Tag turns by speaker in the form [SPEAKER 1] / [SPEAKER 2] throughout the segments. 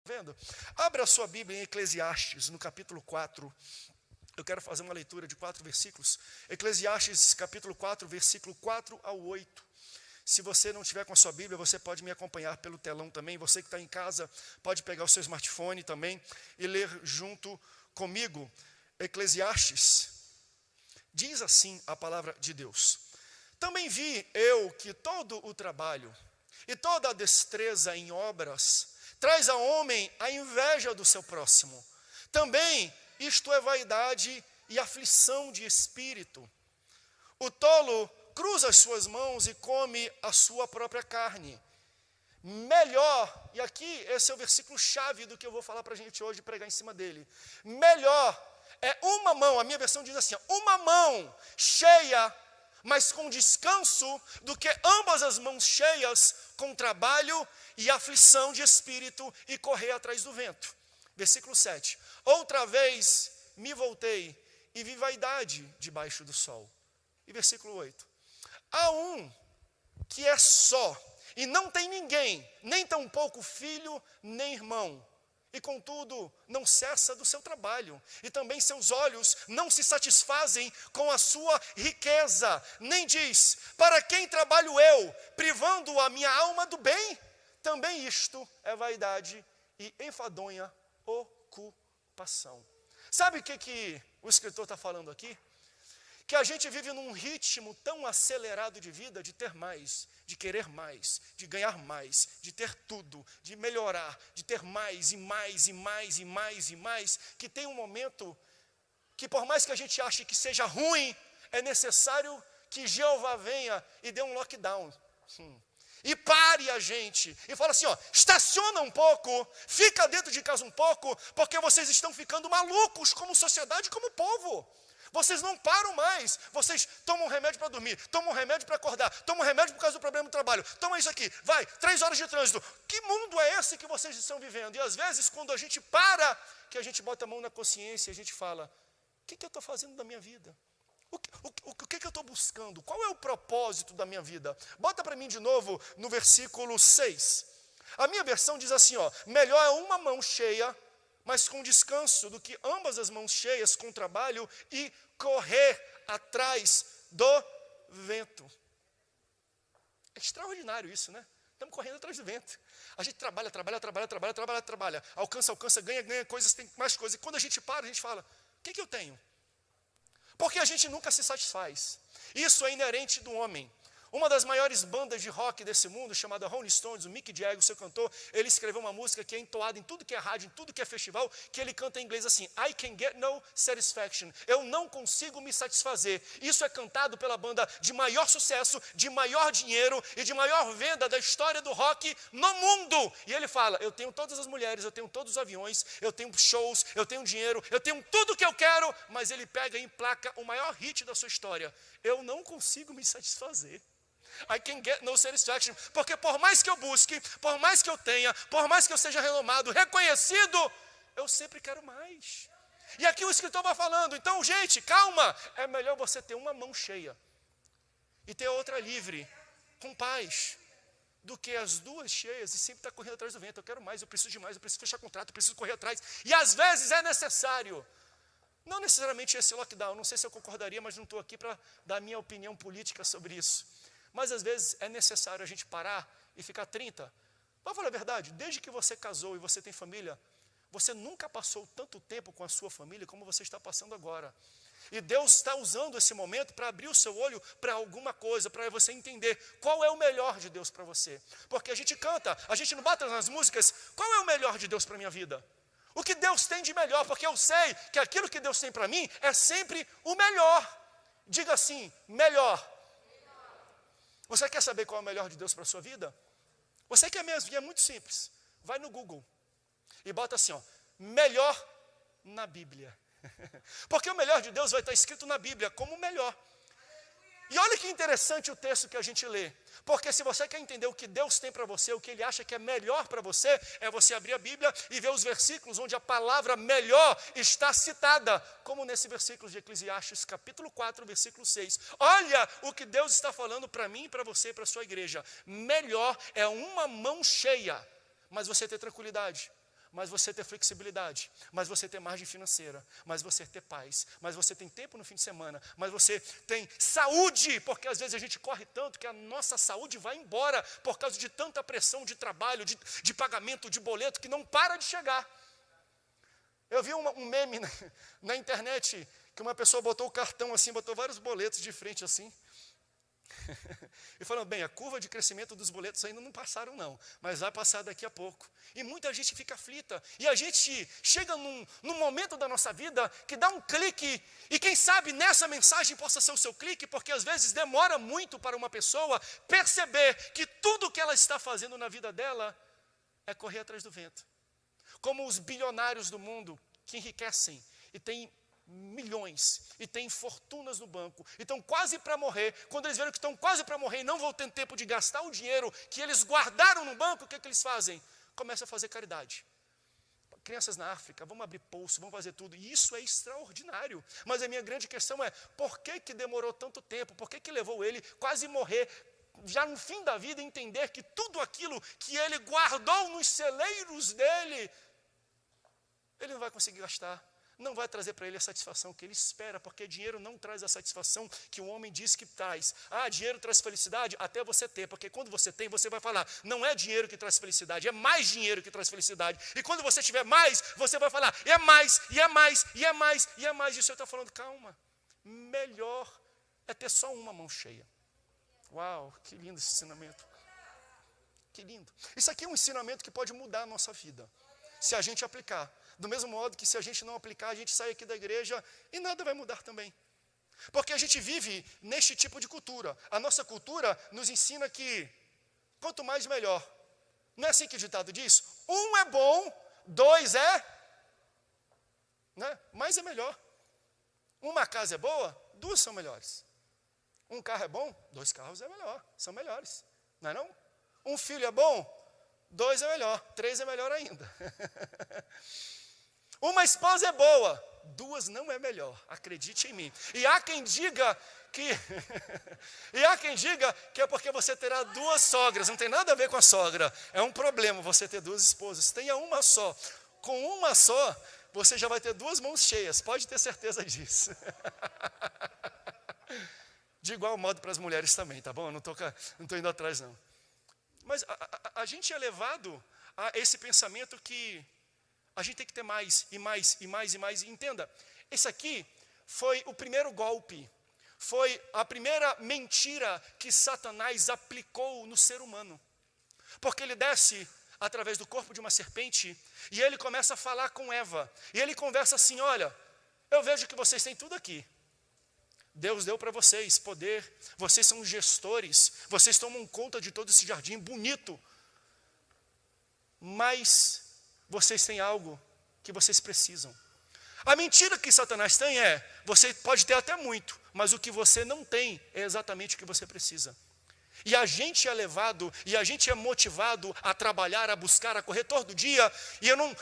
[SPEAKER 1] Vendo? Abra a sua Bíblia em Eclesiastes, no capítulo 4. Eu quero fazer uma leitura de 4 versículos. Eclesiastes, capítulo 4, versículo 4 ao 8. Se você não tiver com a sua Bíblia, você pode me acompanhar pelo telão também. Você que está em casa, pode pegar o seu smartphone também e ler junto comigo. Eclesiastes, diz assim a palavra de Deus. Também vi eu que todo o trabalho e toda a destreza em obras traz ao homem a inveja do seu próximo. Também isto é vaidade e aflição de espírito. O tolo cruza as suas mãos e come a sua própria carne. Melhor, e aqui esse é o versículo chave do que eu vou falar para a gente hoje, pregar em cima dele. Melhor é uma mão, a minha versão diz assim, uma mão cheia, mas com descanso, do que ambas as mãos cheias com trabalho e aflição de espírito e correr atrás do vento. Versículo 7. Outra vez me voltei e vi vaidade debaixo do sol. E versículo 8. Há um que é só e não tem ninguém, nem tampouco filho, nem irmão. E contudo, não cessa do seu trabalho, e também seus olhos não se satisfazem com a sua riqueza, nem diz, para quem trabalho eu, privando a minha alma do bem? Também isto é vaidade e enfadonha ocupação. Sabe o que o escritor está falando aqui? Que a gente vive num ritmo tão acelerado de vida, de ter mais, de querer mais, de ganhar mais, de ter tudo, de melhorar, de ter mais e mais e mais e mais e mais, que tem um momento que por mais que a gente ache que seja ruim, é necessário que Jeová venha e dê um lockdown. E pare a gente, e fala assim, ó, estaciona um pouco, fica dentro de casa um pouco, porque vocês estão ficando malucos como sociedade, como povo. Vocês não param mais, vocês tomam remédio para dormir, tomam remédio para acordar, tomam remédio por causa do problema do trabalho, toma isso aqui, vai, 3 horas de trânsito. Que mundo é esse que vocês estão vivendo? E às vezes, quando a gente para, que a gente bota a mão na consciência e a gente fala, o que eu estou fazendo da minha vida? O que eu estou buscando? Qual é o propósito da minha vida? Bota para mim de novo no versículo 6. A minha versão diz assim, ó, melhor é uma mão cheia, mas com descanso, do que ambas as mãos cheias com trabalho e correr atrás do vento. É extraordinário isso, né? Estamos correndo atrás do vento. A gente trabalha, alcança, ganha coisas, tem mais coisas. E quando a gente para, a gente fala, o que eu tenho? Porque a gente nunca se satisfaz. Isso é inerente do homem. Uma das maiores bandas de rock desse mundo, chamada Rolling Stones, o Mick Jagger, o seu cantor, ele escreveu uma música que é entoada em tudo que é rádio, em tudo que é festival, que ele canta em inglês assim, I can get no satisfaction. Eu não consigo me satisfazer. Isso é cantado pela banda de maior sucesso, de maior dinheiro e de maior venda da história do rock no mundo. E ele fala, eu tenho todas as mulheres, eu tenho todos os aviões, eu tenho shows, eu tenho dinheiro, eu tenho tudo que eu quero, mas ele pega e emplaca o maior hit da sua história. Eu não consigo me satisfazer. I can get no satisfaction, porque por mais que eu busque, por mais que eu tenha, por mais que eu seja renomado, reconhecido, eu sempre quero mais. E aqui o escritor vai falando, então gente, calma, é melhor você ter uma mão cheia e ter outra livre, com paz, do que as duas cheias e sempre estar correndo atrás do vento. Eu quero mais, eu preciso de mais, eu preciso fechar contrato, eu preciso correr atrás. E às vezes é necessário, não necessariamente esse lockdown, não sei se eu concordaria, mas não estou aqui para dar a minha opinião política sobre isso. Mas às vezes é necessário a gente parar e ficar 30. Vamos falar a verdade, desde que você casou e você tem família, você nunca passou tanto tempo com a sua família como você está passando agora. E Deus está usando esse momento para abrir o seu olho para alguma coisa, para você entender qual é o melhor de Deus para você. Porque a gente canta, a gente não bate nas músicas, qual é o melhor de Deus para a minha vida? O que Deus tem de melhor, porque eu sei que aquilo que Deus tem para mim é sempre o melhor. Diga assim, melhor. Você quer saber qual é o melhor de Deus para a sua vida? Você quer mesmo, e é muito simples. Vai no Google e bota assim, ó, melhor na Bíblia. Porque o melhor de Deus vai estar escrito na Bíblia como o melhor. E olha que interessante o texto que a gente lê. Porque se você quer entender o que Deus tem para você, o que Ele acha que é melhor para você, é você abrir a Bíblia e ver os versículos onde a palavra melhor está citada. Como nesse versículo de Eclesiastes, capítulo 4, versículo 6. Olha o que Deus está falando para mim, para você e para a sua igreja. Melhor é uma mão cheia, mas você ter tranquilidade. mas você ter flexibilidade, mas você ter margem financeira, mas você ter paz, mas você tem tempo no fim de semana, mas você tem saúde, porque às vezes a gente corre tanto que a nossa saúde vai embora por causa de tanta pressão de trabalho, de pagamento, de boleto, que não para de chegar. Eu vi um meme na internet, que uma pessoa botou o cartão assim, botou vários boletos de frente assim, e falando, bem, a curva de crescimento dos boletos ainda não passaram não, mas vai passar daqui a pouco. E muita gente fica aflita, e a gente chega num momento da nossa vida que dá um clique, e quem sabe nessa mensagem possa ser o seu clique, porque às vezes demora muito para uma pessoa perceber que tudo que ela está fazendo na vida dela é correr atrás do vento. Como os bilionários do mundo que enriquecem e têm milhões, e têm fortunas no banco, e estão quase para morrer. Quando eles viram que estão quase para morrer e não vão ter tempo de gastar o dinheiro que eles guardaram no banco, o que eles fazem? Começam a fazer caridade. Crianças na África, vamos abrir poço, vamos fazer tudo, e isso é extraordinário. Mas a minha grande questão é, por que demorou tanto tempo? Por que levou ele quase morrer, já no fim da vida, entender que tudo aquilo que ele guardou nos celeiros dele, ele não vai conseguir gastar? Não vai trazer para ele a satisfação que ele espera, porque dinheiro não traz a satisfação que o homem diz que traz. Ah, dinheiro traz felicidade? Até você ter, porque quando você tem, você vai falar, não é dinheiro que traz felicidade, é mais dinheiro que traz felicidade. E quando você tiver mais, você vai falar, é mais, e é mais, e é mais, e é mais. E o Senhor está falando, calma, melhor é ter só uma mão cheia. Uau, que lindo esse ensinamento. Que lindo. Isso aqui é um ensinamento que pode mudar a nossa vida, se a gente aplicar. Do mesmo modo que se a gente não aplicar, a gente sai aqui da igreja e nada vai mudar também. Porque a gente vive neste tipo de cultura. A nossa cultura nos ensina que quanto mais melhor. Não é assim que o ditado diz? Um é bom, dois é... Né? Mais é melhor. Uma casa é boa, duas são melhores. Um carro é bom, dois carros é melhor, são melhores. Não é não? Um filho é bom, dois é melhor, três é melhor ainda. Uma esposa é boa, duas não é melhor, acredite em mim. E há quem diga que é porque você terá duas sogras, não tem nada a ver com a sogra. É um problema você ter duas esposas, tenha uma só. Com uma só, você já vai ter duas mãos cheias, pode ter certeza disso. De igual modo para as mulheres também, tá bom? Eu não estou indo atrás não. Mas a gente é levado a esse pensamento que a gente tem que ter mais, e mais, e mais, e mais. E entenda, esse aqui foi o primeiro golpe, foi a primeira mentira que Satanás aplicou no ser humano. Porque ele desce através do corpo de uma serpente, e ele começa a falar com Eva. E ele conversa assim, olha, eu vejo que vocês têm tudo aqui. Deus deu para vocês poder, vocês são gestores, vocês tomam conta de todo esse jardim bonito. Mas vocês têm algo que vocês precisam. A mentira que Satanás tem é, você pode ter até muito, mas o que você não tem é exatamente o que você precisa. E a gente é levado, e a gente é motivado a trabalhar, a buscar, a correr todo dia, e eu não...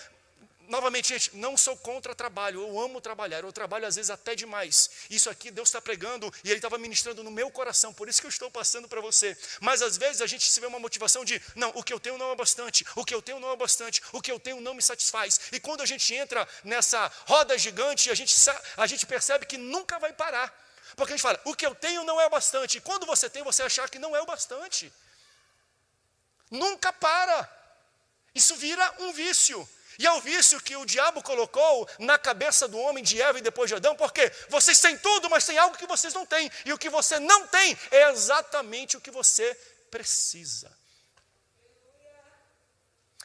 [SPEAKER 1] Novamente, gente, não sou contra trabalho, eu amo trabalhar, eu trabalho às vezes até demais. Isso aqui Deus está pregando e Ele estava ministrando no meu coração, por isso que eu estou passando para você. Mas às vezes a gente se vê uma motivação de, não, o que eu tenho não é bastante, o que eu tenho não é bastante, o que eu tenho não me satisfaz. E quando a gente entra nessa roda gigante, a gente percebe que nunca vai parar. Porque a gente fala, o que eu tenho não é o bastante. E quando você tem, você achar que não é o bastante. Nunca para. Isso vira um vício. E é o vício que o diabo colocou na cabeça do homem, de Eva e depois de Adão, porque vocês têm tudo, mas tem algo que vocês não têm. E o que você não tem é exatamente o que você precisa.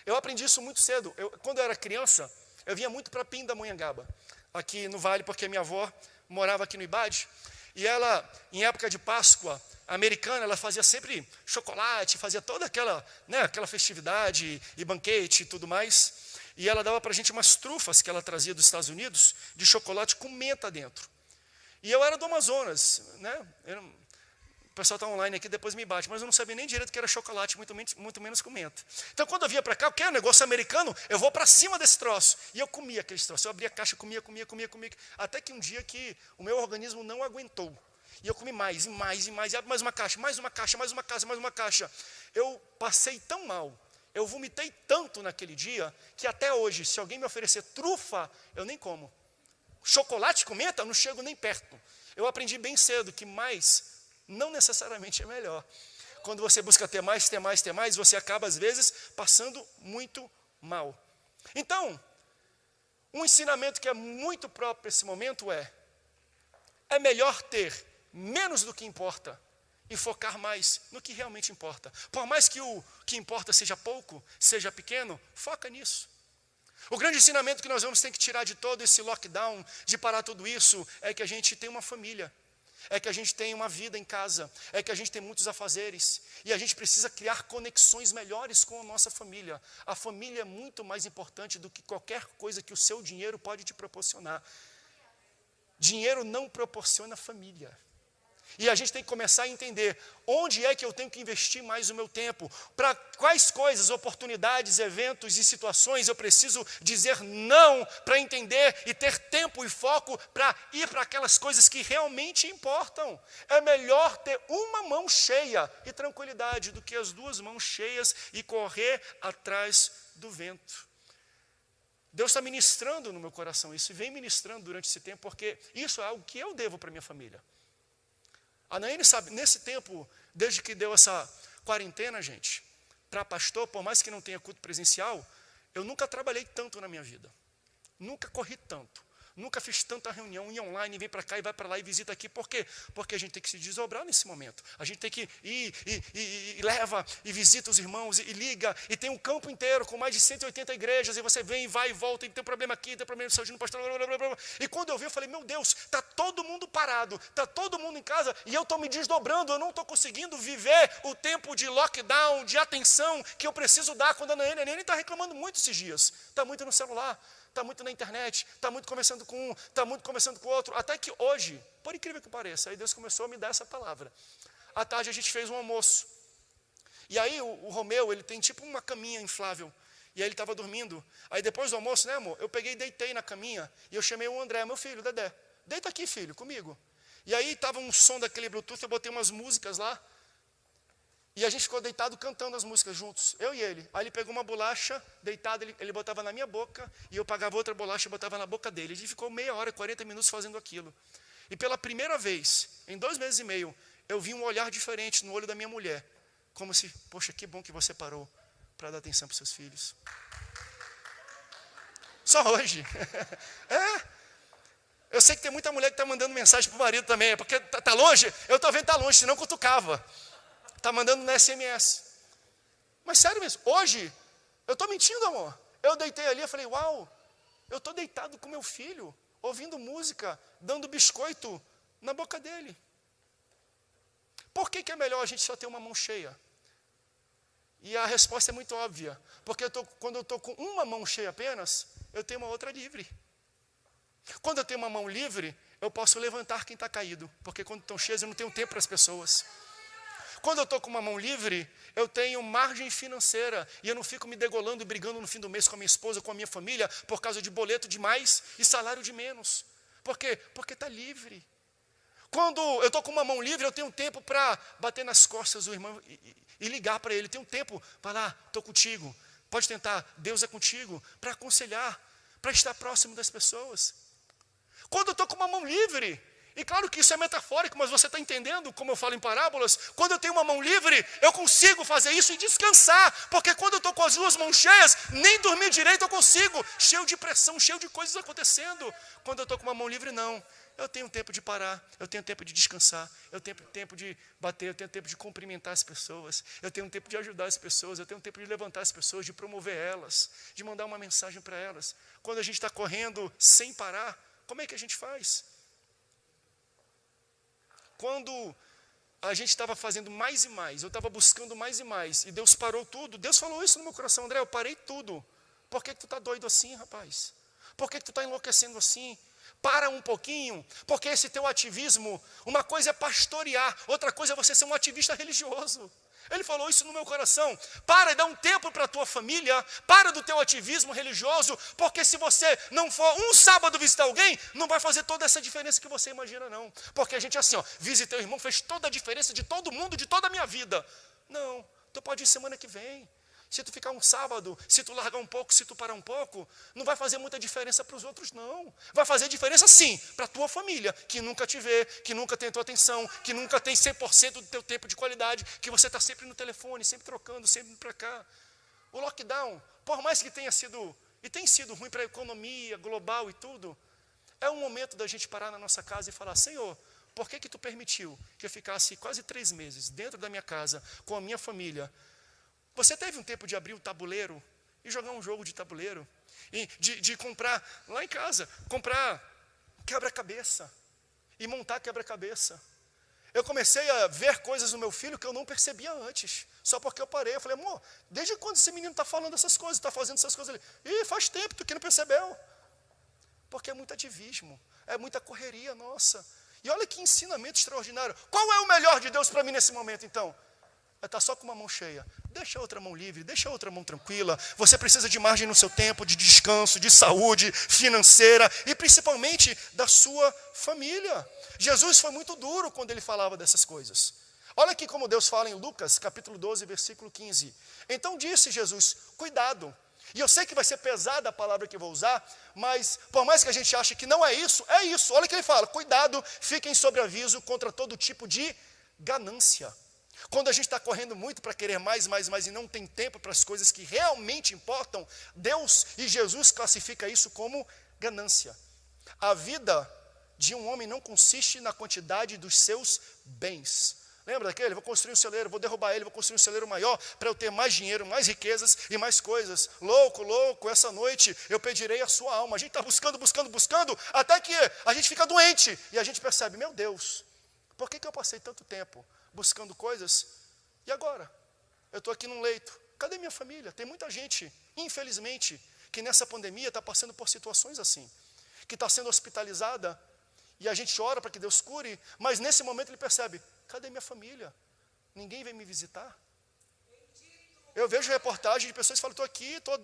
[SPEAKER 1] Eu aprendi isso muito cedo. Quando eu era criança, eu vinha muito para Pindamonhangaba, aqui no Vale, porque minha avó morava aqui no Ibade. E ela, em época de Páscoa americana, ela fazia sempre chocolate, fazia toda aquela festividade e banquete e tudo mais. E ela dava para a gente umas trufas que ela trazia dos Estados Unidos, de chocolate com menta dentro. E eu era do Amazonas, né? O pessoal está online aqui, depois me bate, mas eu não sabia nem direito que era chocolate, muito menos com menta. Então, quando eu vinha para cá, eu quero negócio americano, eu vou para cima desse troço. E eu comia aqueles troços, eu abria a caixa, comia. Até que um dia que o meu organismo não aguentou. E eu comi mais, e mais uma caixa. Eu passei tão mal, Eu vomitei tanto naquele dia, que até hoje, se alguém me oferecer trufa, eu nem como. Chocolate com menta, eu não chego nem perto. Eu aprendi bem cedo que mais não necessariamente é melhor. Quando você busca ter mais, ter mais, ter mais, você acaba, às vezes, passando muito mal. Então, um ensinamento que é muito próprio para esse momento é melhor ter menos do que importa e focar mais no que realmente importa. Por mais que o que importa seja pouco, seja pequeno, foca nisso. O grande ensinamento que nós vamos ter que tirar de todo esse lockdown, de parar tudo isso, é que a gente tem uma família, é que a gente tem uma vida em casa, é que a gente tem muitos afazeres, e a gente precisa criar conexões melhores com a nossa família. A família é muito mais importante do que qualquer coisa que o seu dinheiro pode te proporcionar. Dinheiro não proporciona família. E a gente tem que começar a entender onde é que eu tenho que investir mais o meu tempo, para quais coisas, oportunidades, eventos e situações eu preciso dizer não para entender e ter tempo e foco para ir para aquelas coisas que realmente importam. É melhor ter uma mão cheia e tranquilidade do que as duas mãos cheias e correr atrás do vento. Deus está ministrando no meu coração isso e vem ministrando durante esse tempo, porque isso é algo que eu devo para minha família. A Naine sabe, nesse tempo, desde que deu essa quarentena, gente, para pastor, por mais que não tenha culto presencial, eu nunca trabalhei tanto na minha vida. Nunca corri tanto. Nunca fiz tanta reunião, ia online, vem para cá e vai para lá e visita aqui. Por quê? Porque a gente tem que se desdobrar nesse momento. A gente tem que ir e leva e visita os irmãos e liga. E tem um campo inteiro com mais de 180 igrejas. E você vem, vai e volta. E tem um problema aqui, tem um problema de saúde no pastor. Blá, blá, blá. E quando eu vi, eu falei, meu Deus, está todo mundo parado. Está todo mundo em casa e eu estou me desdobrando. Eu não estou conseguindo viver o tempo de lockdown, de atenção que eu preciso dar. Quando a Naine está reclamando muito esses dias. Está muito no celular. Está muito na internet, está muito conversando com um, está muito conversando com o outro, até que hoje, por incrível que pareça, aí Deus começou a me dar essa palavra. À tarde a gente fez um almoço, e aí o Romeu, ele tem tipo uma caminha inflável, e aí ele estava dormindo, aí depois do almoço, né amor, eu peguei e deitei na caminha, e eu chamei o André, meu filho, Dedé, deita aqui filho, comigo. E aí estava um som daquele Bluetooth, eu botei umas músicas lá, e a gente ficou deitado cantando as músicas juntos, eu e ele. Aí ele pegou uma bolacha, deitado, ele botava na minha boca, e eu pagava outra bolacha e botava na boca dele. A gente ficou meia hora, 40 minutos fazendo aquilo. E pela primeira vez, em 2 meses e meio, eu vi um olhar diferente no olho da minha mulher. Como se, poxa, que bom que você parou para dar atenção para os seus filhos. Só hoje. Eu sei que tem muita mulher que está mandando mensagem para o marido também, é porque está longe, eu estou vendo que está longe, senão cutucava. Está mandando no SMS. Mas sério mesmo, hoje, eu estou mentindo, amor. Eu deitei ali, eu falei, uau, eu estou deitado com meu filho, ouvindo música, dando biscoito na boca dele. Por que é melhor a gente só ter uma mão cheia? E a resposta é muito óbvia. Porque quando eu estou com uma mão cheia apenas, eu tenho uma outra livre. Quando eu tenho uma mão livre, eu posso levantar quem está caído. Porque quando estão cheias, eu não tenho tempo para as pessoas. Quando eu estou com uma mão livre, eu tenho margem financeira. E eu não fico me degolando e brigando no fim do mês com a minha esposa, com a minha família, por causa de boleto de mais e salário de menos. Por quê? Porque está livre. Quando eu estou com uma mão livre, eu tenho tempo para bater nas costas do irmão e ligar para ele. Tenho tempo para lá, estou contigo. Pode tentar, Deus é contigo. Para aconselhar, para estar próximo das pessoas. Quando eu estou com uma mão livre, e claro que isso é metafórico, mas você está entendendo como eu falo em parábolas? Quando eu tenho uma mão livre, eu consigo fazer isso e descansar. Porque quando eu estou com as 2 mãos cheias, nem dormir direito eu consigo. Cheio de pressão, cheio de coisas acontecendo. Quando eu estou com uma mão livre, não. Eu tenho tempo de parar, eu tenho tempo de descansar, eu tenho tempo de bater, eu tenho tempo de cumprimentar as pessoas, eu tenho tempo de ajudar as pessoas, eu tenho tempo de levantar as pessoas, de promover elas, de mandar uma mensagem para elas. Quando a gente está correndo sem parar, como é que a gente faz? Quando a gente estava fazendo mais e mais, eu estava buscando mais e mais, e Deus parou tudo, Deus falou isso no meu coração, André, eu parei tudo. Por que tu está doido assim, rapaz? Por que tu está enlouquecendo assim? Para um pouquinho, porque esse teu ativismo, uma coisa é pastorear, outra coisa é você ser um ativista religioso. Ele falou isso no meu coração. Para e dá um tempo para a tua família, para do teu ativismo religioso, porque se você não for um sábado visitar alguém, não vai fazer toda essa diferença que você imagina não. Porque a gente assim, visitei o irmão, fez toda a diferença de todo mundo, de toda a minha vida. Não, tu pode ir semana que vem. Se tu ficar um sábado, se tu largar um pouco, se tu parar um pouco, não vai fazer muita diferença para os outros, não. Vai fazer diferença, sim, para a tua família, que nunca te vê, que nunca tem tua atenção, que nunca tem 100% do teu tempo de qualidade, que você está sempre no telefone, sempre trocando, sempre para cá. O lockdown, por mais que tenha sido, e tem sido ruim para a economia global e tudo, é um momento da gente parar na nossa casa e falar, Senhor, por que tu permitiu que eu ficasse quase 3 meses dentro da minha casa, com a minha família? Você teve um tempo de abrir o tabuleiro e jogar um jogo de tabuleiro, e de comprar, lá em casa, comprar quebra-cabeça e montar quebra-cabeça. Eu comecei a ver coisas no meu filho que eu não percebia antes, só porque eu parei. Eu falei, amor, desde quando esse menino está falando essas coisas, está fazendo essas coisas ali? Ih, faz tempo, tu que não percebeu. Porque é muito ativismo, é muita correria nossa. E olha que ensinamento extraordinário. Qual é o melhor de Deus para mim nesse momento, então? Está só com uma mão cheia. Deixa a outra mão livre, deixa a outra mão tranquila. Você precisa de margem no seu tempo, de descanso, de saúde financeira e principalmente da sua família. Jesus foi muito duro quando ele falava dessas coisas. Olha aqui como Deus fala em Lucas, capítulo 12, versículo 15. Então disse Jesus, cuidado. E eu sei que vai ser pesada a palavra que eu vou usar, mas por mais que a gente ache que não é isso, é isso. Olha o que ele fala, cuidado, fiquem sob aviso contra todo tipo de ganância. Quando a gente está correndo muito para querer mais e não tem tempo para as coisas que realmente importam, Deus e Jesus classifica isso como ganância. A vida de um homem não consiste na quantidade dos seus bens. Lembra daquele? Vou construir um celeiro, vou derrubar ele, vou construir um celeiro maior para eu ter mais dinheiro, mais riquezas e mais coisas. Louco, essa noite eu pedirei a sua alma. A gente está buscando, até que a gente fica doente e a gente percebe, meu Deus, por que eu passei tanto tempo buscando coisas? E agora? Eu estou aqui num leito. Cadê minha família? Tem muita gente, infelizmente, que nessa pandemia está passando por situações assim, que está sendo hospitalizada, e a gente ora para que Deus cure, mas nesse momento ele percebe, cadê minha família? Ninguém vem me visitar. Eu vejo reportagem de pessoas que falam, estou aqui, estou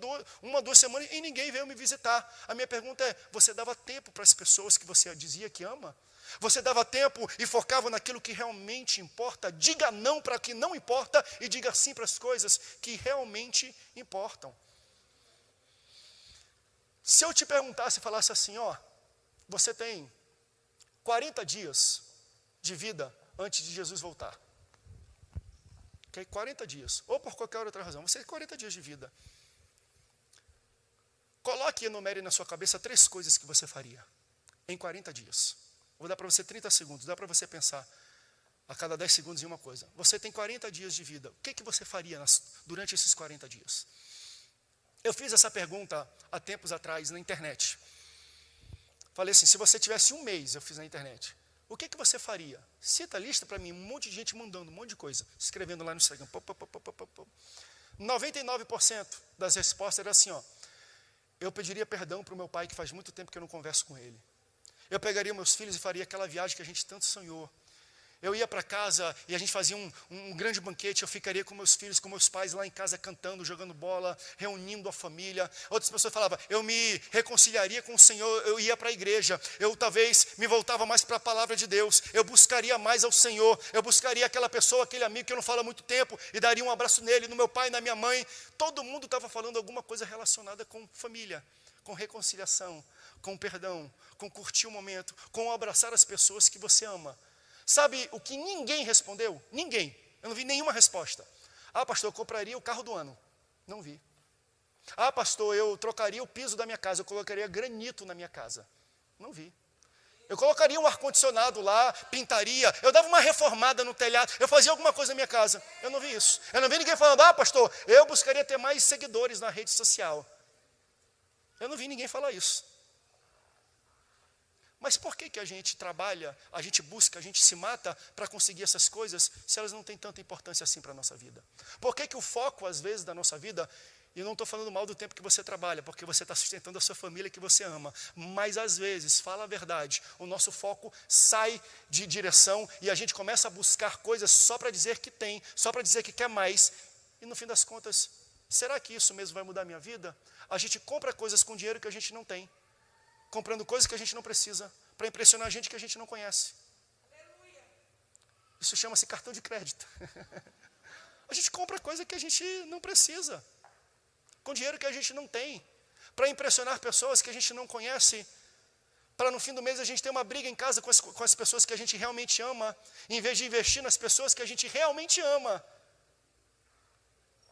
[SPEAKER 1] 1, 2 semanas e ninguém veio me visitar. A minha pergunta é, você dava tempo para as pessoas que você dizia que ama? Você dava tempo e focava naquilo que realmente importa? Diga não para o que não importa e diga sim para as coisas que realmente importam. Se eu te perguntasse e falasse assim, ó, você tem 40 dias de vida antes de Jesus voltar. Okay? 40 dias, ou por qualquer outra razão, você tem 40 dias de vida. Coloque e enumere na sua cabeça 3 coisas que você faria em 40 dias. Vou dar para você 30 segundos, dá para você pensar a cada 10 segundos em uma coisa. Você tem 40 dias de vida, o que você faria durante esses 40 dias? Eu fiz essa pergunta há tempos atrás na internet. Falei assim, se você tivesse 1 mês, eu fiz na internet, o que você faria? Cita a lista para mim, um monte de gente mandando um monte de coisa, escrevendo lá no Instagram. 99% das respostas era assim, ó, eu pediria perdão para o meu pai, que faz muito tempo que eu não converso com ele. Eu pegaria meus filhos e faria aquela viagem que a gente tanto sonhou. Eu ia para casa e a gente fazia um grande banquete, eu ficaria com meus filhos, com meus pais lá em casa cantando, jogando bola, reunindo a família. Outras pessoas falavam, eu me reconciliaria com o Senhor, eu ia para a igreja, eu talvez me voltava mais para a palavra de Deus, eu buscaria mais ao Senhor, eu buscaria aquela pessoa, aquele amigo que eu não falo há muito tempo e daria um abraço nele, no meu pai, na minha mãe. Todo mundo estava falando alguma coisa relacionada com família, com reconciliação, com perdão, com curtir o momento, com abraçar as pessoas que você ama. Sabe o que ninguém respondeu? Ninguém. Eu não vi nenhuma resposta. Ah, pastor, eu compraria o carro do ano. Não vi. Ah, pastor, eu trocaria o piso da minha casa, eu colocaria granito na minha casa. Não vi. Eu colocaria um ar-condicionado lá, pintaria, eu dava uma reformada no telhado, eu fazia alguma coisa na minha casa. Eu não vi isso. Eu não vi ninguém falando, ah, pastor, eu buscaria ter mais seguidores na rede social. Eu não vi ninguém falar isso. Mas por que a gente trabalha, a gente busca, a gente se mata para conseguir essas coisas, se elas não têm tanta importância assim para a nossa vida? Por que o foco, às vezes, da nossa vida, e não estou falando mal do tempo que você trabalha, porque você está sustentando a sua família que você ama, mas às vezes, fala a verdade, o nosso foco sai de direção e a gente começa a buscar coisas só para dizer que tem, só para dizer que quer mais, e no fim das contas, será que isso mesmo vai mudar a minha vida? A gente compra coisas com dinheiro que a gente não tem, comprando coisas que a gente não precisa, para impressionar a gente que a gente não conhece. Isso chama-se cartão de crédito. A gente compra coisa que a gente não precisa. com dinheiro que a gente não tem, para impressionar pessoas que a gente não conhece, para no fim do mês a gente ter uma briga em casa com as pessoas que a gente realmente ama, em vez de investir nas pessoas que a gente realmente ama.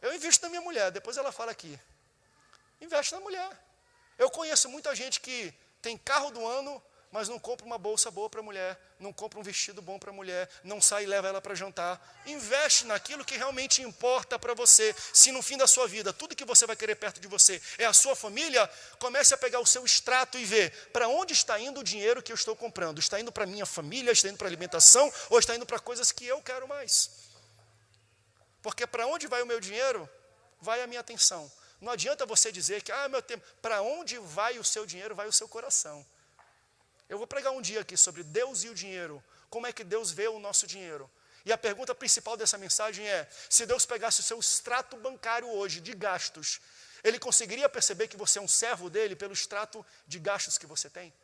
[SPEAKER 1] Eu invisto na minha mulher, depois ela fala aqui. Investe na mulher. Eu conheço muita gente que tem carro do ano, mas não compra uma bolsa boa para a mulher, não compra um vestido bom para a mulher, não sai e leva ela para jantar. Investe naquilo que realmente importa para você. Se no fim da sua vida, tudo que você vai querer perto de você é a sua família, comece a pegar o seu extrato e ver para onde está indo o dinheiro que eu estou comprando. Está indo para a minha família, está indo para a alimentação, ou está indo para coisas que eu quero mais? Porque para onde vai o meu dinheiro, vai a minha atenção. Não adianta você dizer que, meu tempo, para onde vai o seu dinheiro, vai o seu coração. Eu vou pregar um dia aqui sobre Deus e o dinheiro, como é que Deus vê o nosso dinheiro. E a pergunta principal dessa mensagem é, se Deus pegasse o seu extrato bancário hoje de gastos, Ele conseguiria perceber que você é um servo dele pelo extrato de gastos que você tem?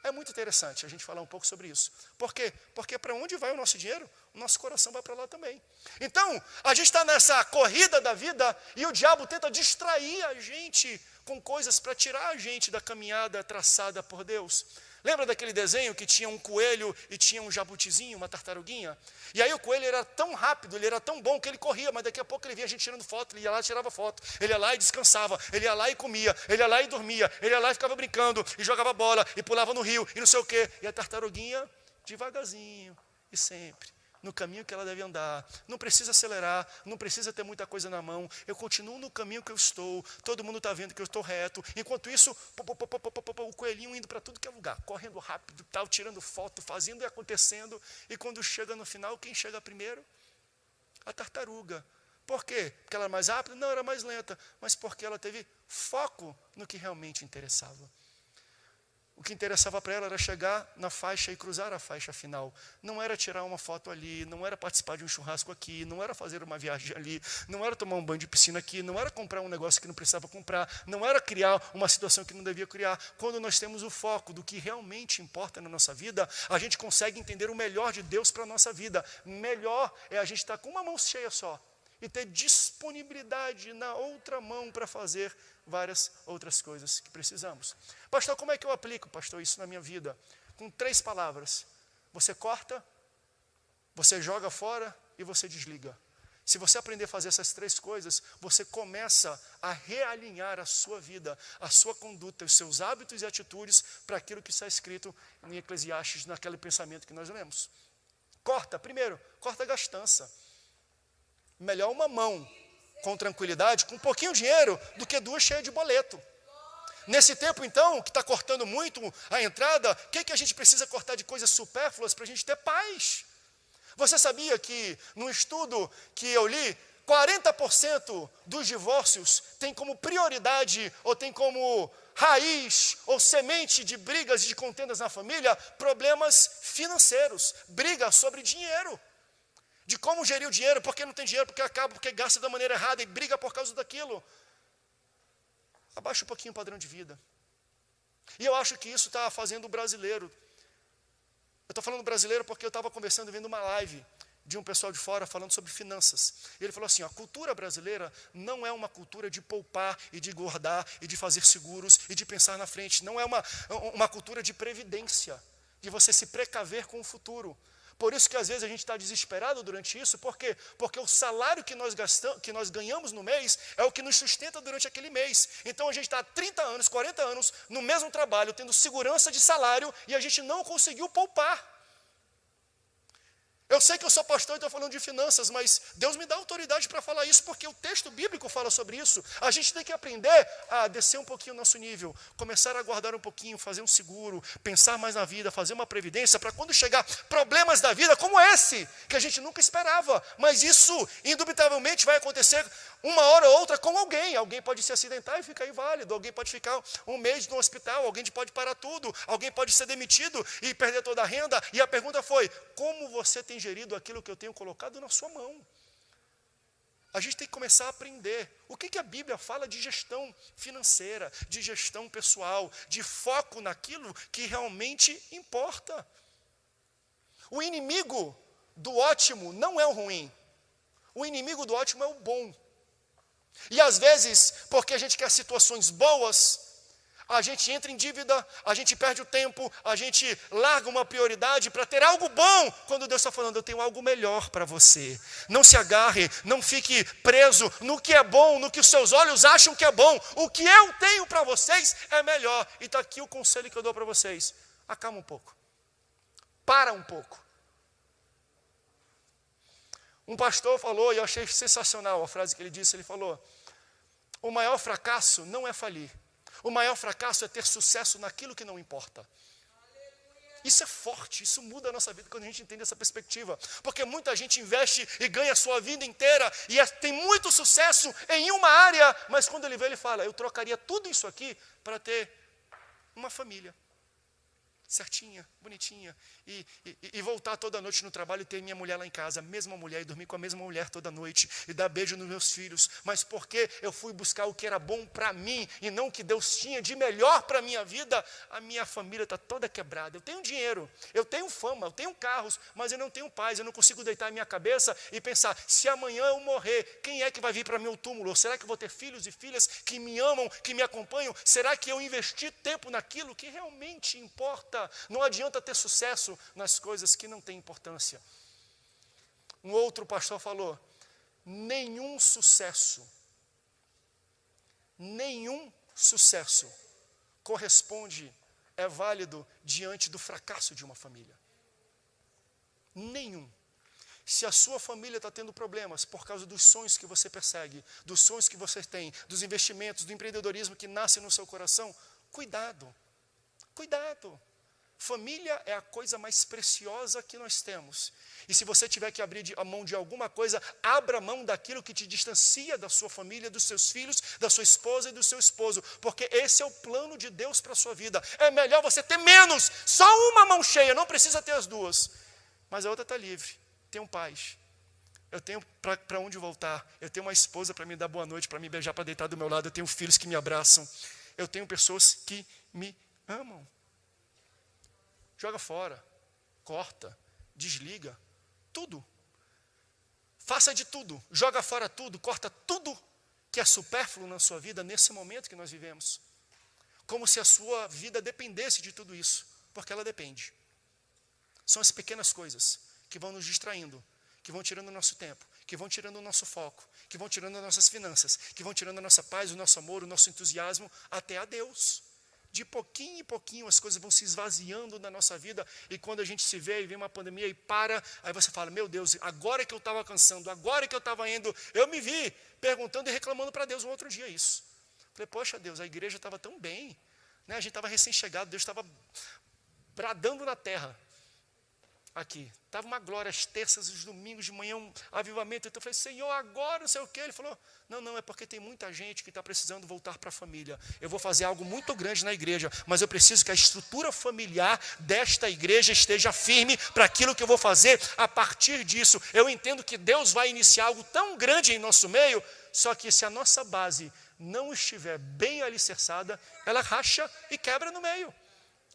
[SPEAKER 1] É muito interessante a gente falar um pouco sobre isso. Por quê? Porque para onde vai o nosso dinheiro, o nosso coração vai para lá também. Então, a gente está nessa corrida da vida e o diabo tenta distrair a gente com coisas para tirar a gente da caminhada traçada por Deus. Lembra daquele desenho que tinha um coelho e tinha um jabutizinho, uma tartaruguinha? E aí o coelho era tão rápido, ele era tão bom que ele corria, mas daqui a pouco ele via a gente tirando foto, ele ia lá e tirava foto, ele ia lá e descansava, ele ia lá e comia, ele ia lá e dormia, ele ia lá e ficava brincando, e jogava bola, e pulava no rio, e não sei o quê. E a tartaruguinha, devagarzinho, e sempre no caminho que ela deve andar, não precisa acelerar, não precisa ter muita coisa na mão, eu continuo no caminho que eu estou, todo mundo está vendo que eu estou reto, enquanto isso, o coelhinho indo para tudo que é lugar, correndo rápido, tal, tirando foto, fazendo e acontecendo, e quando chega no final, quem chega primeiro? A tartaruga. Por quê? Porque ela era mais rápida? Não, era mais lenta, mas porque ela teve foco no que realmente interessava. O que interessava para ela era chegar na faixa e cruzar a faixa final. Não era tirar uma foto ali, não era participar de um churrasco aqui, não era fazer uma viagem ali, não era tomar um banho de piscina aqui, não era comprar um negócio que não precisava comprar, não era criar uma situação que não devia criar. Quando nós temos o foco do que realmente importa na nossa vida, a gente consegue entender o melhor de Deus para a nossa vida. Melhor é a gente estar com uma mão cheia só e ter disponibilidade na outra mão para fazer várias outras coisas que precisamos. Pastor, como é que eu aplico, pastor, isso na minha vida? Com 3 palavras. Você corta, você joga fora e você desliga. Se você aprender a fazer essas 3 coisas, você começa a realinhar a sua vida, a sua conduta, os seus hábitos e atitudes para aquilo que está escrito em Eclesiastes, naquele pensamento que nós lemos. Corta, primeiro, corta a gastança. Melhor uma mão com tranquilidade, com um pouquinho de dinheiro, do que 2 cheias de boleto. Nesse tempo, então, que está cortando muito a entrada, o que a gente precisa cortar de coisas supérfluas para a gente ter paz? Você sabia que, num estudo que eu li, 40% dos divórcios tem como prioridade, ou tem como raiz, ou semente de brigas e de contendas na família, problemas financeiros, briga sobre dinheiro. De como gerir o dinheiro, porque não tem dinheiro, porque acaba, porque gasta da maneira errada e briga por causa daquilo. Abaixa um pouquinho o padrão de vida. E eu acho que isso está fazendo o brasileiro. Eu estou falando brasileiro porque eu estava conversando, vendo uma live de um pessoal de fora falando sobre finanças. E ele falou assim, a cultura brasileira não é uma cultura de poupar e de guardar e de fazer seguros e de pensar na frente. Não é uma cultura de previdência, de você se precaver com o futuro. Por isso que às vezes a gente está desesperado durante isso. Por quê? Porque o salário que nós ganhamos no mês é o que nos sustenta durante aquele mês. Então a gente está há 30 anos, 40 anos no mesmo trabalho, tendo segurança de salário e a gente não conseguiu poupar. Eu sei que eu sou pastor e estou falando de finanças, mas Deus me dá autoridade para falar isso, porque o texto bíblico fala sobre isso. A gente tem que aprender a descer um pouquinho o nosso nível, começar a guardar um pouquinho, fazer um seguro, pensar mais na vida, fazer uma previdência, para quando chegar problemas da vida como esse, que a gente nunca esperava, mas isso indubitavelmente vai acontecer uma hora ou outra com alguém. Alguém pode se acidentar e ficar inválido, alguém pode ficar um mês no hospital, alguém pode parar tudo, alguém pode ser demitido e perder toda a renda. E a pergunta foi, como você tem gerido aquilo que eu tenho colocado na sua mão? A gente tem que começar a aprender. O que a Bíblia fala de gestão financeira, de gestão pessoal, de foco naquilo que realmente importa. O inimigo do ótimo não é o ruim. O inimigo do ótimo é o bom. E às vezes, porque a gente quer situações boas, a gente entra em dívida, a gente perde o tempo, a gente larga uma prioridade para ter algo bom, quando Deus está falando, eu tenho algo melhor para você. Não se agarre, não fique preso no que é bom, no que os seus olhos acham que é bom. O que eu tenho para vocês é melhor. E está aqui o conselho que eu dou para vocês. Acalma um pouco. Para um pouco. Um pastor falou, e eu achei sensacional a frase que ele disse, ele falou, o maior fracasso não é falir. O maior fracasso é ter sucesso naquilo que não importa. Isso é forte, isso muda a nossa vida quando a gente entende essa perspectiva. Porque muita gente investe e ganha a sua vida inteira e tem muito sucesso em uma área, mas quando ele vê, ele fala, eu trocaria tudo isso aqui para ter uma família certinha, bonitinha, e voltar toda noite no trabalho e ter minha mulher lá em casa, a mesma mulher, e dormir com a mesma mulher toda noite, e dar beijo nos meus filhos, mas porque eu fui buscar o que era bom para mim, e não o que Deus tinha de melhor para a minha vida, a minha família está toda quebrada. Eu tenho dinheiro, eu tenho fama, eu tenho carros, mas eu não tenho paz, eu não consigo deitar a minha cabeça e pensar, se amanhã eu morrer, quem é que vai vir para meu túmulo? Ou será que eu vou ter filhos e filhas que me amam, que me acompanham? Será que eu investi tempo naquilo que realmente importa? Não adianta ter sucesso nas coisas que não têm importância. Um outro pastor falou, nenhum sucesso corresponde, é válido diante do fracasso de uma família. Nenhum. Se a sua família está tendo problemas por causa dos sonhos que você persegue, dos sonhos que você tem, dos investimentos, do empreendedorismo que nasce no seu coração, cuidado, cuidado. Família é a coisa mais preciosa que nós temos. E se você tiver que abrir a mão de alguma coisa, abra mão daquilo que te distancia da sua família, dos seus filhos, da sua esposa e do seu esposo. Porque esse é o plano de Deus para a sua vida. É melhor você ter menos, só uma mão cheia, não precisa ter as duas. Mas a outra está livre, tenho paz. Eu tenho para onde voltar. Eu tenho uma esposa para me dar boa noite, para me beijar, para deitar do meu lado. Eu tenho filhos que me abraçam. Eu tenho pessoas que me amam. Joga fora, corta, desliga, tudo. Faça de tudo, joga fora tudo, corta tudo que é supérfluo na sua vida nesse momento que nós vivemos. Como se a sua vida dependesse de tudo isso, porque ela depende. São as pequenas coisas que vão nos distraindo, que vão tirando o nosso tempo, que vão tirando o nosso foco, que vão tirando as nossas finanças, que vão tirando a nossa paz, o nosso amor, o nosso entusiasmo, até a Deus. De pouquinho em pouquinho as coisas vão se esvaziando na nossa vida, e quando a gente se vê e vem uma pandemia e para, aí você fala, meu Deus, agora que eu estava cansando, agora que eu estava indo, eu me vi perguntando e reclamando para Deus um outro dia isso. Falei, poxa Deus, a igreja estava tão bem, né? A gente estava recém-chegado, Deus estava bradando na terra. Aqui, estava uma glória, as terças, os domingos de manhã, um avivamento. Então eu falei, Senhor, agora não sei o quê. Ele falou, não, é porque tem muita gente que está precisando voltar para a família. Eu vou fazer algo muito grande na igreja, mas eu preciso que a estrutura familiar desta igreja esteja firme para aquilo que eu vou fazer a partir disso. Eu entendo que Deus vai iniciar algo tão grande em nosso meio, só que se a nossa base não estiver bem alicerçada, ela racha e quebra no meio.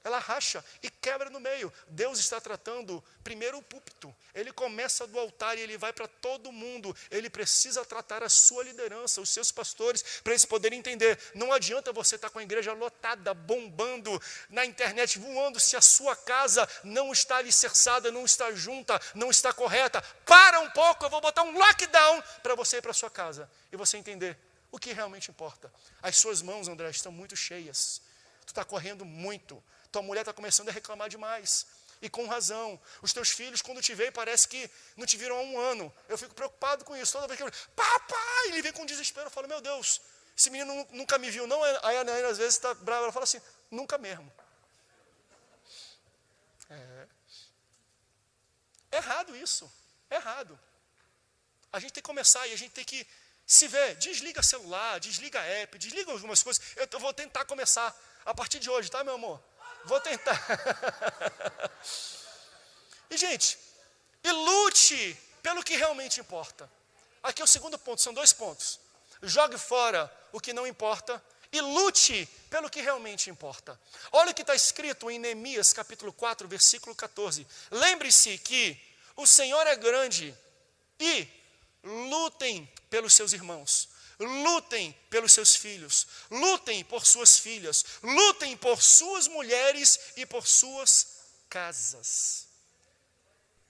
[SPEAKER 1] Ela racha e quebra no meio. Deus está tratando primeiro o púlpito. Ele começa do altar e ele vai para todo mundo. Ele precisa tratar a sua liderança, os seus pastores, para eles poderem entender. Não adianta você estar com a igreja lotada, bombando, na internet voando, se a sua casa não está alicerçada, não está junta, não está correta. Para um pouco, eu vou botar um lockdown para você ir para a sua casa. E você entender o que realmente importa. As suas mãos, André, estão muito cheias. Tu está correndo muito. Tua mulher está começando a reclamar demais. E com razão. Os teus filhos, quando te veem, parece que não te viram há um ano. Eu fico preocupado com isso. Toda vez que eu falo, papai, ele vem com desespero. Eu falo, meu Deus, esse menino nunca me viu, não? Aí a Ana, às vezes, está brava. Ela fala assim, nunca mesmo. É errado isso. É errado. A gente tem que começar e a gente tem que se ver. Desliga celular, desliga app, desliga algumas coisas. Eu vou tentar começar a partir de hoje, tá, meu amor? Vou tentar. E, gente, lute pelo que realmente importa. Aqui é o segundo ponto, são 2 pontos. Jogue fora o que não importa e lute pelo que realmente importa. Olha o que está escrito em Neemias, capítulo 4, versículo 14. Lembre-se que o Senhor é grande e lutem pelos seus irmãos. lutem pelos seus filhos, lutem por suas filhas, lutem por suas mulheres e por suas casas.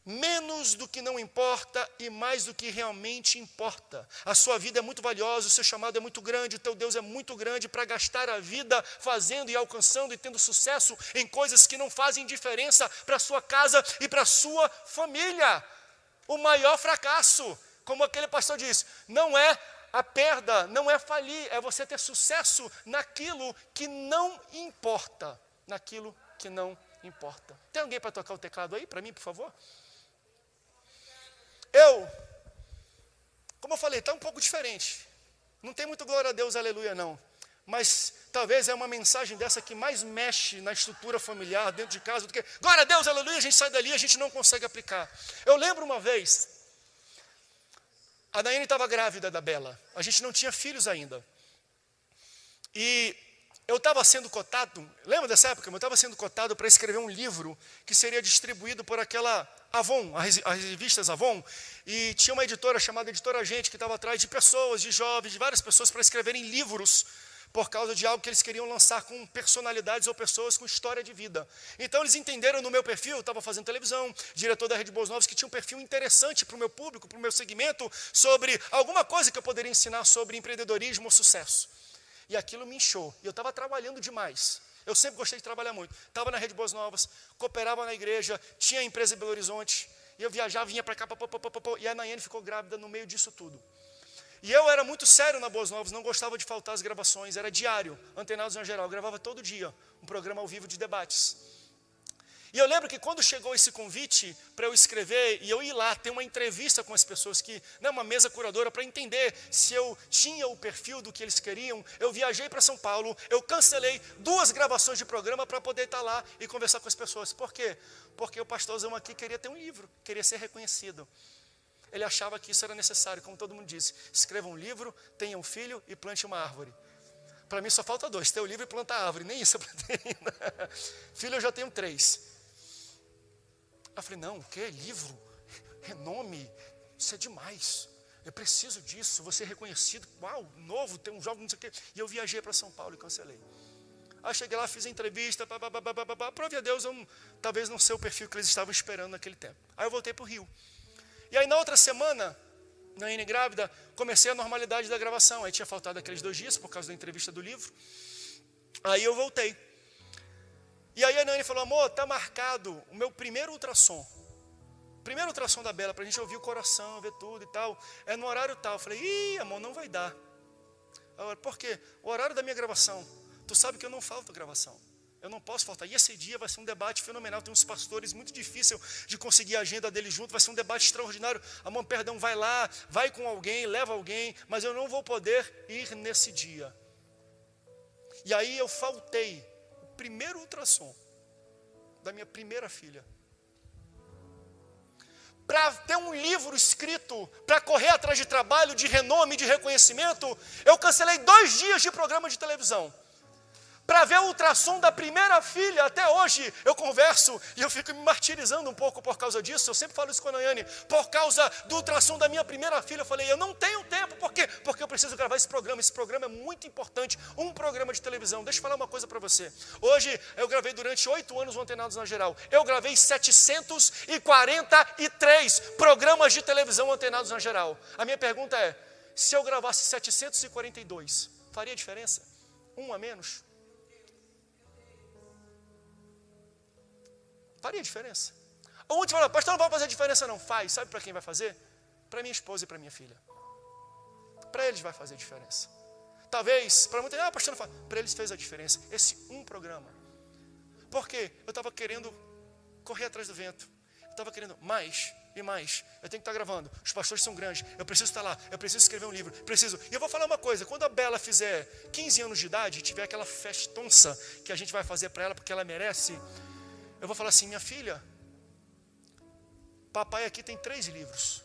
[SPEAKER 1] Menos do que não importa e mais do que realmente importa. A sua vida é muito valiosa, o seu chamado é muito grande, o teu Deus é muito grande para gastar a vida fazendo e alcançando e tendo sucesso em coisas que não fazem diferença para a sua casa e para a sua família. O maior fracasso, como aquele pastor diz, não é a perda, não é falir, é você ter sucesso naquilo que não importa. Naquilo que não importa. Tem alguém para tocar o teclado aí para mim, por favor? Como eu falei, está um pouco diferente. Não tem muito glória a Deus, aleluia não. Mas talvez é uma mensagem dessa que mais mexe na estrutura familiar, dentro de casa, do que glória a Deus, aleluia, a gente sai dali, a gente não consegue aplicar. Eu lembro uma vez, a Nayane estava grávida da Bela, a gente não tinha filhos ainda. E eu estava sendo cotado, lembra dessa época? Eu estava sendo cotado para escrever um livro que seria distribuído por aquela Avon, as revistas Avon, e tinha uma editora chamada Editora Gente, que estava atrás de pessoas, de jovens, de várias pessoas para escreverem livros, por causa de algo que eles queriam lançar com personalidades ou pessoas com história de vida. Então eles entenderam no meu perfil, eu estava fazendo televisão, diretor da Rede Boas Novas, que tinha um perfil interessante para o meu público, para o meu segmento, sobre alguma coisa que eu poderia ensinar sobre empreendedorismo ou sucesso. E aquilo me inchou, e eu estava trabalhando demais. Eu sempre gostei de trabalhar muito. Estava na Rede Boas Novas, cooperava na igreja, tinha empresa em Belo Horizonte, e eu viajava, vinha para cá, e a Nayane ficou grávida no meio disso tudo. E eu era muito sério na Boas Novas, não gostava de faltar as gravações, era diário, Antenados na Geral, eu gravava todo dia, um programa ao vivo de debates. E eu lembro que quando chegou esse convite para eu escrever, e eu ir lá ter uma entrevista com as pessoas, uma mesa curadora, para entender se eu tinha o perfil do que eles queriam, eu viajei para São Paulo, eu cancelei 2 gravações de programa para poder estar lá e conversar com as pessoas. Por quê? Porque o pastorzão aqui queria ter um livro, queria ser reconhecido. Ele achava que isso era necessário, como todo mundo disse, escreva um livro, tenha um filho e plante uma árvore. Para mim só falta 2, ter o livro e plantar a árvore, nem isso eu plantei ainda. Filho eu já tenho 3. Eu falei, não, o quê? Livro? Renome? Isso é demais. Eu preciso disso, vou ser reconhecido. Uau, novo, tem um jogo, não sei o quê. E eu viajei para São Paulo e cancelei. Aí cheguei lá, fiz a entrevista, prove a Deus, talvez não ser o perfil que eles estavam esperando naquele tempo. Aí eu voltei para o Rio. E aí na outra semana, Nayane grávida, comecei a normalidade da gravação. Aí tinha faltado aqueles 2 dias por causa da entrevista do livro. Aí eu voltei. E aí a Nayane falou, amor, está marcado o meu primeiro ultrassom. Primeiro ultrassom da Bela, para a gente ouvir o coração, ver tudo e tal. É no horário tal. Eu falei, ih, amor, não vai dar. Agora, por quê? O horário da minha gravação. Tu sabe que eu não falto gravação. Eu não posso faltar. E esse dia vai ser um debate fenomenal. Tem uns pastores muito difícil de conseguir a agenda deles junto. Vai ser um debate extraordinário. Amor, perdão, vai lá, vai com alguém, leva alguém. Mas eu não vou poder ir nesse dia. E aí eu faltei. Primeiro ultrassom da minha primeira filha. Para ter um livro escrito, para correr atrás de trabalho, de renome, de reconhecimento, eu cancelei 2 dias de programa de televisão. Para ver o ultrassom da primeira filha, até hoje eu converso e eu fico me martirizando um pouco por causa disso. Eu sempre falo isso com a Nayane, por causa do ultrassom da minha primeira filha. Eu falei, eu não tenho tempo, por quê? Porque eu preciso gravar esse programa. Esse programa é muito importante, um programa de televisão. Deixa eu falar uma coisa para você. Hoje eu gravei durante 8 anos o Antenados na Geral. Eu gravei 743 programas de televisão Antenados na Geral. A minha pergunta é, se eu gravasse 742, faria diferença? Um a menos? Faria diferença. Ou um te fala, pastor, não vai fazer diferença não. Faz, sabe para quem vai fazer? Para minha esposa e para minha filha. Para eles vai fazer diferença. Talvez, para muitos, pastor, não faz. Para eles fez a diferença. Esse um programa. Por quê? Eu estava querendo correr atrás do vento. Eu estava querendo mais e mais. Eu tenho que estar gravando. Os pastores são grandes. Eu preciso estar lá. Eu preciso escrever um livro. Preciso. E eu vou falar uma coisa. Quando a Bela fizer 15 anos de idade, tiver aquela festonça que a gente vai fazer para ela, porque ela merece, eu vou falar assim, minha filha, papai aqui tem 3 livros.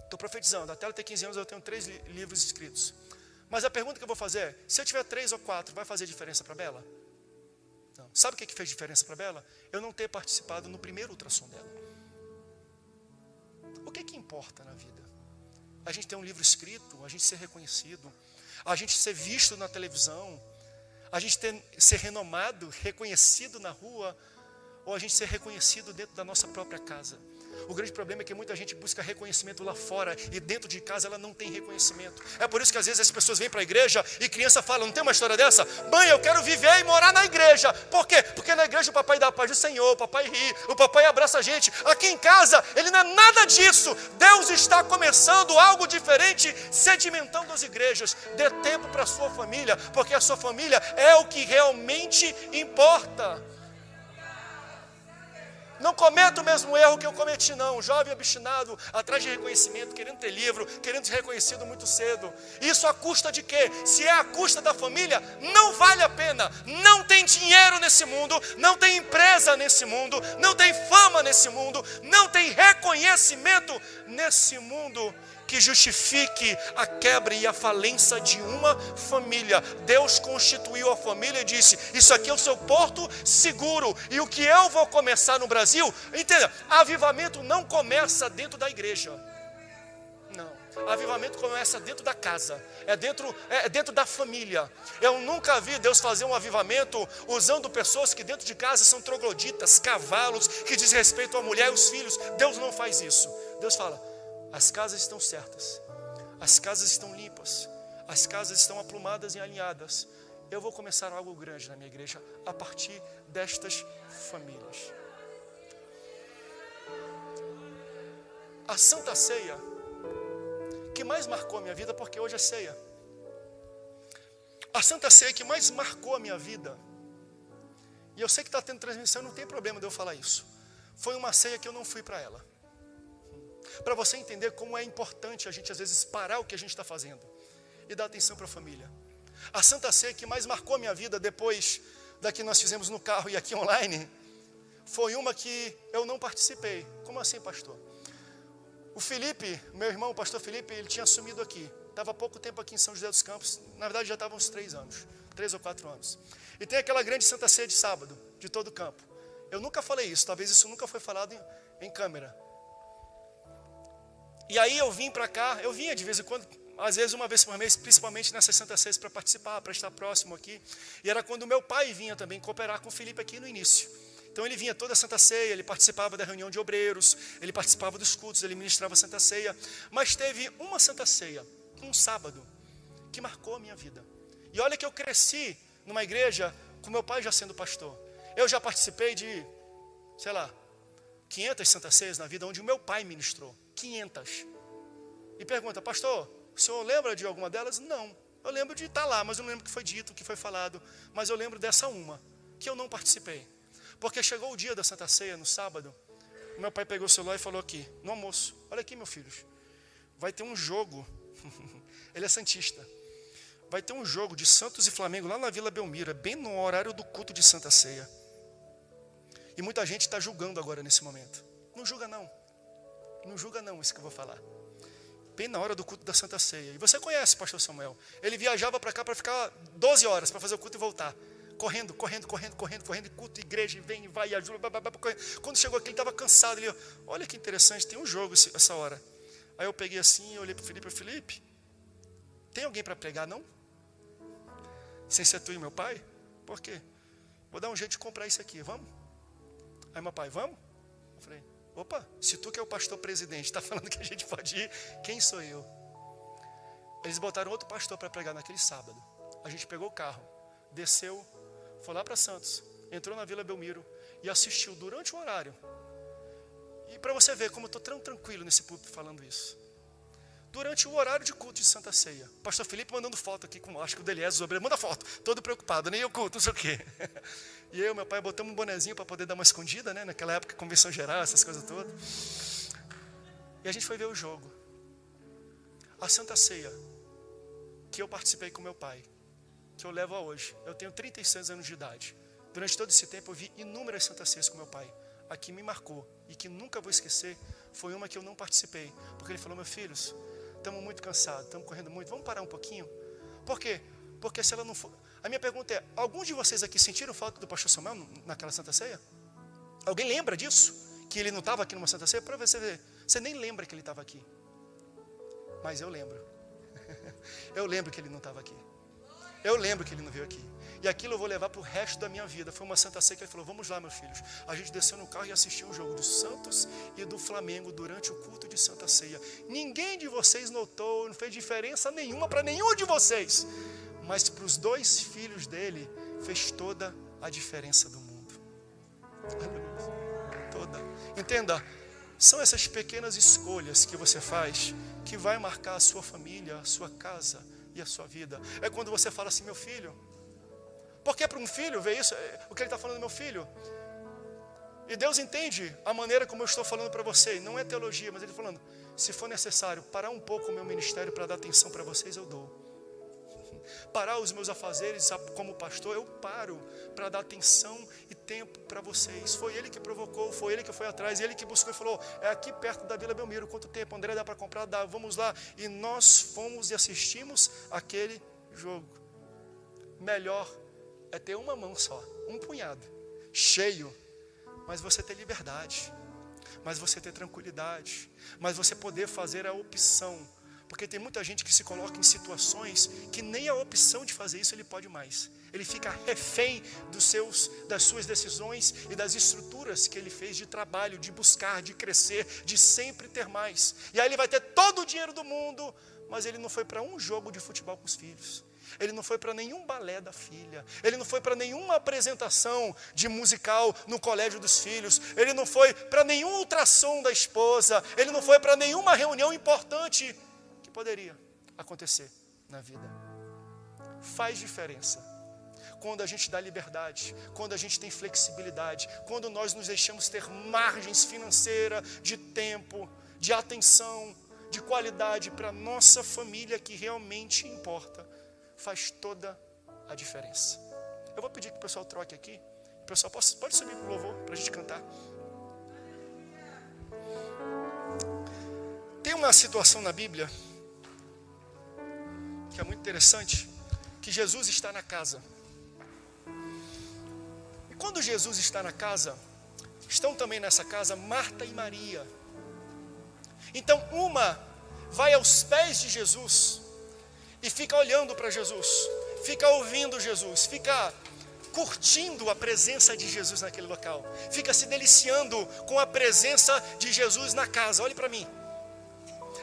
[SPEAKER 1] Estou profetizando, até ela ter 15 anos eu tenho 3 livros escritos. Mas a pergunta que eu vou fazer é, se eu tiver 3 ou 4, vai fazer diferença para a Bela? Não. Sabe o que fez diferença para a Bela? Eu não ter participado no primeiro ultrassom dela. O que importa na vida? a gente ter um livro escrito, a gente ser reconhecido, a gente ser visto na televisão, a gente ser renomado, reconhecido na rua, ou a gente ser reconhecido dentro da nossa própria casa. O grande problema é que muita gente busca reconhecimento lá fora e dentro de casa ela não tem reconhecimento. É por isso que às vezes as pessoas vêm para a igreja e criança fala, não tem uma história dessa? Mãe, eu quero viver e morar na igreja. Por quê? Porque na igreja o papai dá a paz do Senhor, o papai ri, o papai abraça a gente. Aqui em casa ele não é nada disso. Deus está começando algo diferente, sedimentando as igrejas. Dê tempo para a sua família, porque a sua família é o que realmente importa. Não cometa o mesmo erro que eu cometi, não. Jovem obstinado, atrás de reconhecimento, querendo ter livro, querendo ser reconhecido muito cedo. Isso à custa de quê? Se é à custa da família, não vale a pena. Não tem dinheiro nesse mundo, não tem empresa nesse mundo, não tem fama nesse mundo, não tem reconhecimento nesse mundo que justifique a quebra e a falência de uma família. Deus constituiu a família e disse, isso aqui é o seu porto seguro, e o que eu vou começar no Brasil, entenda, avivamento não começa dentro da igreja, não, avivamento começa dentro da casa, é dentro da família. Eu nunca vi Deus fazer um avivamento usando pessoas que dentro de casa são trogloditas, cavalos, que diz respeito à mulher e os filhos. Deus não faz isso. Deus fala, as casas estão certas, as casas estão limpas, as casas estão aplumadas e alinhadas. Eu vou começar algo grande na minha igreja a partir destas famílias. A Santa Ceia que mais marcou a minha vida, porque hoje é ceia. A Santa Ceia que mais marcou a minha vida, e eu sei que está tendo transmissão, não tem problema de eu falar isso, foi uma ceia que eu não fui para ela. Para você entender como é importante a gente às vezes parar o que a gente está fazendo e dar atenção para a família. A Santa Ceia que mais marcou a minha vida depois da que nós fizemos no carro e aqui online, foi uma que eu não participei. Como assim, pastor? O Felipe, meu irmão, o pastor Felipe, ele tinha assumido aqui. Estava há pouco tempo aqui em São José dos Campos, na verdade já estava uns 3 anos, 3 ou 4 anos. E tem aquela grande Santa Ceia de sábado, de todo o campo. Eu nunca falei isso, talvez isso nunca foi falado em câmera. E aí eu vim para cá, eu vinha de vez em quando, às vezes uma vez por mês, principalmente nessas Santas Ceias para participar, para estar próximo aqui. E era quando o meu pai vinha também cooperar com o Felipe aqui no início. Então ele vinha toda a Santa Ceia, ele participava da reunião de obreiros, ele participava dos cultos, ele ministrava a Santa Ceia. Mas teve uma Santa Ceia, um sábado, que marcou a minha vida. E olha que eu cresci numa igreja com meu pai já sendo pastor. Eu já participei de, 500 Santas Ceias na vida, onde o meu pai ministrou. 500. E pergunta, pastor, o senhor lembra de alguma delas? Não, eu lembro de estar lá, mas eu não lembro o que foi dito, o que foi falado. Mas eu lembro dessa uma, que eu não participei. Porque chegou o dia da Santa Ceia, no sábado, o meu pai pegou o celular e falou aqui, no almoço, olha aqui, meus filhos, vai ter um jogo, ele é santista, vai ter um jogo de Santos e Flamengo lá na Vila Belmiro, bem no horário do culto de Santa Ceia. E muita gente está julgando agora nesse momento. Não julga não. Não julga não isso que eu vou falar. Bem na hora do culto da Santa Ceia. E você conhece o pastor Samuel. Ele viajava para cá para ficar 12 horas para fazer o culto e voltar. Correndo, e culto, igreja, e vem, e vai, e ajuda. Quando chegou aqui ele estava cansado. Ele, olha que interessante, tem um jogo essa hora. Aí eu peguei assim, eu olhei para o Felipe. Felipe, tem alguém para pregar não? Sem ser tu e meu pai? Por quê? Vou dar um jeito de comprar isso aqui, vamos? Aí meu pai, vamos? Eu falei, opa, se tu que é o pastor presidente está falando que a gente pode ir, quem sou eu? Eles botaram outro pastor para pregar naquele sábado. A gente pegou o carro, desceu, foi lá para Santos, entrou na Vila Belmiro e assistiu durante o horário. E para você ver como eu estou tão tranquilo nesse púlpito falando isso. Durante o horário de culto de Santa Ceia, o pastor Felipe mandando foto aqui com, acho que o Deliés, manda foto, todo preocupado, nem eu culto, não sei o quê. E eu e meu pai botamos um bonezinho para poder dar uma escondida, né? Naquela época, convenção geral, essas coisas todas. E a gente foi ver o jogo. A Santa Ceia, que eu participei com meu pai, que eu levo a hoje. Eu tenho 36 anos de idade. Durante todo esse tempo eu vi inúmeras Santas Ceias com meu pai. A que me marcou e que nunca vou esquecer foi uma que eu não participei. Porque ele falou, meus filhos, estamos muito cansados, estamos correndo muito, vamos parar um pouquinho? Por quê? Porque se ela não for... A minha pergunta é, alguns de vocês aqui sentiram falta do pastor Samuel naquela Santa Ceia? Alguém lembra disso? Que ele não estava aqui numa Santa Ceia? Para você ver, você nem lembra que ele estava aqui. Mas eu lembro. Eu lembro que ele não estava aqui. Eu lembro que ele não veio aqui. E aquilo eu vou levar para o resto da minha vida. Foi uma Santa Ceia que ele falou, vamos lá, meus filhos. A gente desceu no carro e assistiu o jogo do Santos e do Flamengo durante o culto de Santa Ceia. Ninguém de vocês notou, não fez diferença nenhuma para nenhum de vocês. Mas para os 2 filhos dele, fez toda a diferença do mundo. Toda. Entenda, são essas pequenas escolhas que você faz que vai marcar a sua família, a sua casa e a sua vida. É quando você fala assim, meu filho, porque para um filho ver isso, o que ele está falando, meu filho, e Deus entende a maneira como eu estou falando para você, não é teologia, mas ele falando, se for necessário parar um pouco o meu ministério para dar atenção para vocês, eu dou. Parar os meus afazeres como pastor, eu paro para dar atenção e tempo para vocês. Foi ele que provocou, foi ele que foi atrás, ele que buscou e falou, é aqui perto da Vila Belmiro, quanto tempo, André, dá para comprar? Dá, vamos lá. E nós fomos e assistimos aquele jogo. Melhor é ter uma mão só, um punhado, cheio, mas você ter liberdade, mas você ter tranquilidade, mas você poder fazer a opção. Porque tem muita gente que se coloca em situações que nem a opção de fazer isso ele pode mais. Ele fica refém das suas decisões e das estruturas que ele fez de trabalho, de buscar, de crescer, de sempre ter mais. E aí ele vai ter todo o dinheiro do mundo, mas ele não foi para um jogo de futebol com os filhos. Ele não foi para nenhum balé da filha. Ele não foi para nenhuma apresentação de musical no colégio dos filhos. Ele não foi para nenhum ultrassom da esposa. Ele não foi para nenhuma reunião importante que poderia acontecer na vida. Faz diferença quando a gente dá liberdade, quando a gente tem flexibilidade, quando nós nos deixamos ter margens financeiras, de tempo, de atenção, de qualidade para a nossa família que realmente importa. Faz toda a diferença. Eu vou pedir que o pessoal troque aqui. O pessoal pode subir para o louvor para a gente cantar. Tem uma situação na Bíblia que é muito interessante, que Jesus está na casa. E quando Jesus está na casa, estão também nessa casa Marta e Maria. Então uma vai aos pés de Jesus e fica olhando para Jesus, fica ouvindo Jesus, fica curtindo a presença de Jesus naquele local, fica se deliciando com a presença de Jesus na casa. Olhe para mim.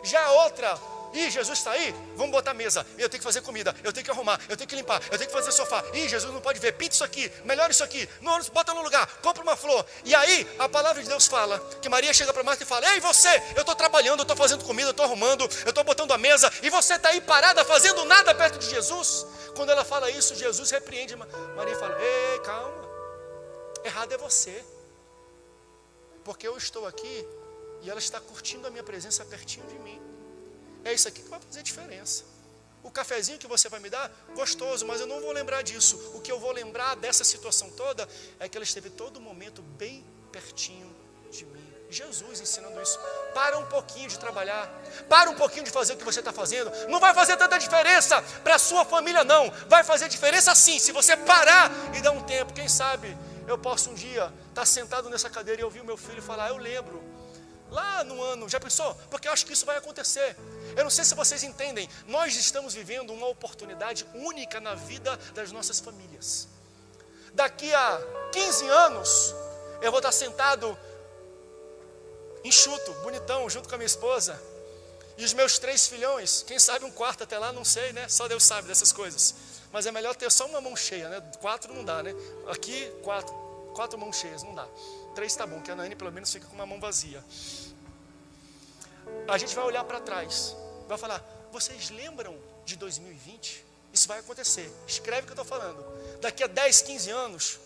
[SPEAKER 1] Já a outra, Jesus está aí, vamos botar a mesa, eu tenho que fazer comida, eu tenho que arrumar, eu tenho que limpar, eu tenho que fazer sofá. Jesus não pode ver, pinta isso aqui, melhora isso aqui, não, bota no lugar, compra uma flor. E aí a palavra de Deus fala, que Maria chega para Marta e fala, ei você, eu estou trabalhando, eu estou fazendo comida, eu estou arrumando, eu estou botando a mesa, e você está aí parada fazendo nada perto de Jesus. Quando ela fala isso, Jesus repreende Maria e fala, ei, calma, errado é você, porque eu estou aqui e ela está curtindo a minha presença pertinho de mim. É isso aqui que vai fazer diferença. O cafezinho que você vai me dar, gostoso, mas eu não vou lembrar disso. O que eu vou lembrar dessa situação toda é que ela esteve todo momento bem pertinho de mim. Jesus ensinando isso. Para um pouquinho de trabalhar, para um pouquinho de fazer o que você está fazendo. Não vai fazer tanta diferença para a sua família, não. Vai fazer diferença sim, se você parar e dar um tempo. Quem sabe eu posso um dia estar sentado nessa cadeira e ouvir o meu filho falar, eu lembro. Lá no ano, já pensou? Porque eu acho que isso vai acontecer. Eu não sei se vocês entendem, nós estamos vivendo uma oportunidade única na vida das nossas famílias. Daqui a 15 anos, eu vou estar sentado, enxuto, bonitão, junto com a minha esposa, e os meus 3 filhões, quem sabe um quarto até lá, não sei, né? Só Deus sabe dessas coisas. Mas é melhor ter só uma mão cheia, né? 4 não dá, né? Aqui, 4 mãos cheias, não dá. 3 está bom, que a Nani pelo menos fica com uma mão vazia. A gente vai olhar para trás, vai falar, vocês lembram de 2020? Isso vai acontecer, escreve o que eu estou falando. Daqui a 10, 15 anos,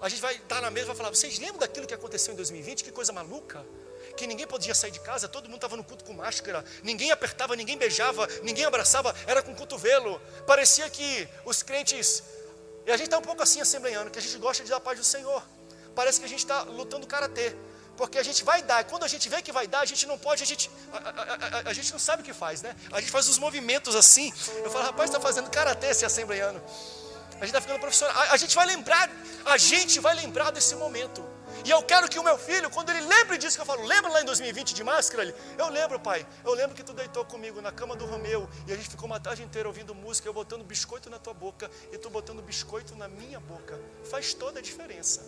[SPEAKER 1] a gente vai estar na mesa e vai falar, vocês lembram daquilo que aconteceu em 2020? Que coisa maluca, que ninguém podia sair de casa, todo mundo estava no culto com máscara, ninguém apertava, ninguém beijava, ninguém abraçava, era com cotovelo. Parecia que os crentes, e a gente está um pouco assim assembleiano, que a gente gosta de dar a paz do Senhor. Parece que a gente está lutando karatê, porque a gente vai dar, e quando a gente vê que vai dar, a gente não pode, a gente não sabe o que faz, né? A gente faz uns movimentos assim, eu falo, rapaz, está fazendo karatê esse assembleiano. A gente está ficando profissional, a gente vai lembrar desse momento. E eu quero que o meu filho, quando ele lembre disso que eu falo, lembra lá em 2020 de máscara? Eu lembro, pai, eu lembro que tu deitou comigo na cama do Romeu e a gente ficou uma tarde inteira ouvindo música, eu botando biscoito na tua boca e tu botando biscoito na minha boca. Faz toda a diferença.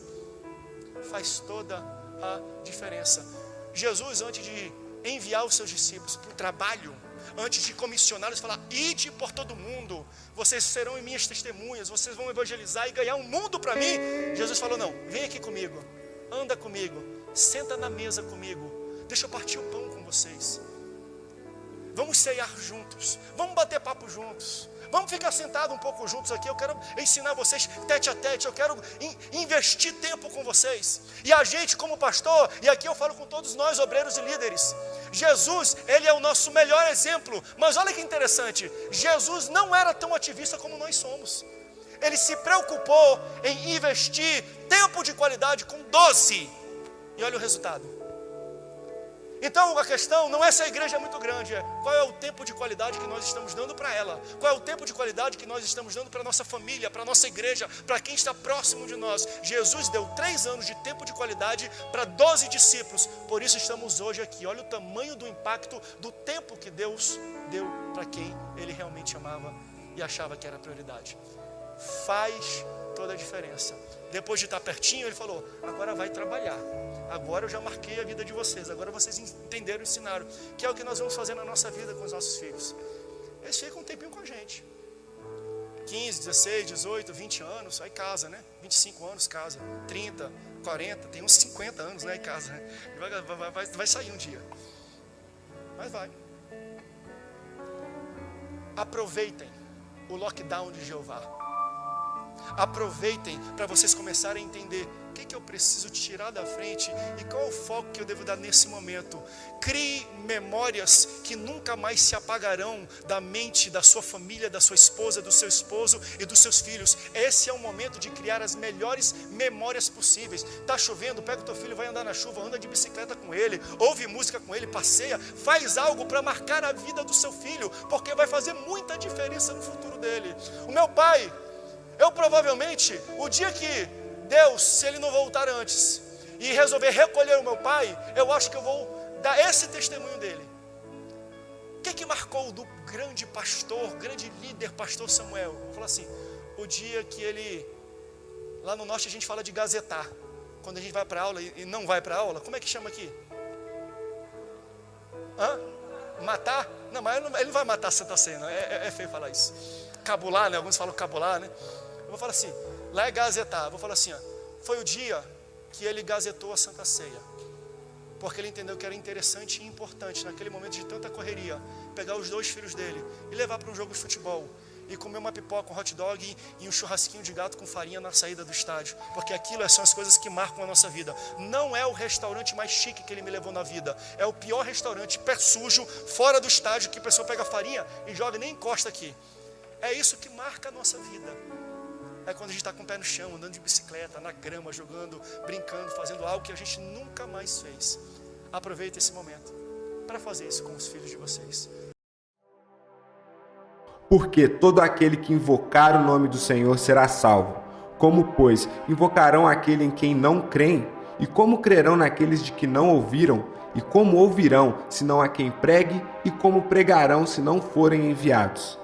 [SPEAKER 1] Faz toda a diferença. Jesus, antes de enviar os seus discípulos para o trabalho, antes de comissioná-los, falar, ide por todo mundo, vocês serão minhas testemunhas, vocês vão evangelizar e ganhar um mundo para mim. Jesus falou, não, vem aqui comigo, anda comigo, senta na mesa comigo, deixa eu partir o pão com vocês, vamos ceiar juntos, vamos bater papo juntos, vamos ficar sentados um pouco juntos aqui, eu quero ensinar vocês tete a tete, eu quero investir tempo com vocês. E a gente como pastor, e aqui eu falo com todos nós obreiros e líderes, Jesus, ele é o nosso melhor exemplo. Mas olha que interessante, Jesus não era tão ativista como nós somos. Ele se preocupou em investir tempo de qualidade com 12, e olha o resultado. Então a questão não é se a igreja é muito grande, é qual é o tempo de qualidade que nós estamos dando para ela, qual é o tempo de qualidade que nós estamos dando para a nossa família, para a nossa igreja, para quem está próximo de nós. Jesus deu 3 anos de tempo de qualidade para 12 discípulos, por isso estamos hoje aqui. Olha o tamanho do impacto do tempo que Deus deu para quem Ele realmente amava e achava que era prioridade. Faz toda a diferença. Depois de estar pertinho, Ele falou, agora vai trabalhar. Agora eu já marquei a vida de vocês, agora vocês entenderam e ensinaram, que é o que nós vamos fazer na nossa vida com os nossos filhos. Eles ficam um tempinho com a gente, 15, 16, 18, 20 anos, aí casa, né? 25 anos casa, 30, 40, tem uns 50 anos, né, em casa, né? Vai sair um dia, mas vai. Aproveitem o lockdown de Jeová. Aproveitem para vocês começarem a entender o que eu preciso tirar da frente e qual é o foco que eu devo dar nesse momento. Crie memórias que nunca mais se apagarão da mente da sua família, da sua esposa, do seu esposo e dos seus filhos. Esse é o momento de criar as melhores memórias possíveis. Está chovendo, pega o teu filho, vai andar na chuva, anda de bicicleta com ele, ouve música com ele, passeia, faz algo para marcar a vida do seu filho, porque vai fazer muita diferença no futuro dele. O meu pai, eu provavelmente, o dia que Deus, se Ele não voltar antes e resolver recolher o meu pai, eu acho que eu vou dar esse testemunho dele. O que marcou do grande pastor, grande líder, pastor Samuel? Vou falar assim, o dia que ele, lá no norte a gente fala de gazetar, quando a gente vai para aula e não vai para aula, como é que chama aqui? Matar? Não, mas ele não vai matar a Santa Ceia, não. É feio falar isso. Cabular, né? Alguns falam cabular, né? Eu vou falar assim, lá é gazetar. Eu vou falar assim, foi o dia que ele gazetou a Santa Ceia, porque ele entendeu que era interessante e importante, naquele momento de tanta correria, pegar os 2 filhos dele e levar para um jogo de futebol, e comer uma pipoca, um hot dog e um churrasquinho de gato com farinha na saída do estádio, porque aquilo são as coisas que marcam a nossa vida. Não é o restaurante mais chique que ele me levou na vida, é o pior restaurante, pé sujo, fora do estádio, que a pessoa pega farinha e joga, nem encosta aqui. É isso que marca a nossa vida. É quando a gente está com o pé no chão, andando de bicicleta, na grama, jogando, brincando, fazendo algo que a gente nunca mais fez. Aproveite esse momento para fazer isso com os filhos de vocês.
[SPEAKER 2] Porque todo aquele que invocar o nome do Senhor será salvo. Como, pois, invocarão aquele em quem não creem? E como crerão naqueles de que não ouviram? E como ouvirão, se não há quem pregue? E como pregarão, se não forem enviados?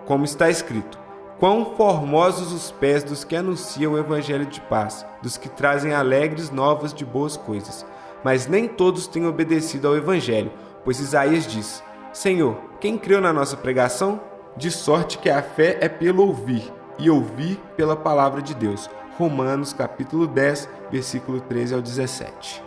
[SPEAKER 2] Como está escrito, quão formosos os pés dos que anunciam o evangelho de paz, dos que trazem alegres novas de boas coisas. Mas nem todos têm obedecido ao evangelho, pois Isaías diz, Senhor, quem creu na nossa pregação? De sorte que a fé é pelo ouvir, e ouvir pela palavra de Deus. Romanos capítulo 10, versículo 13 ao 17.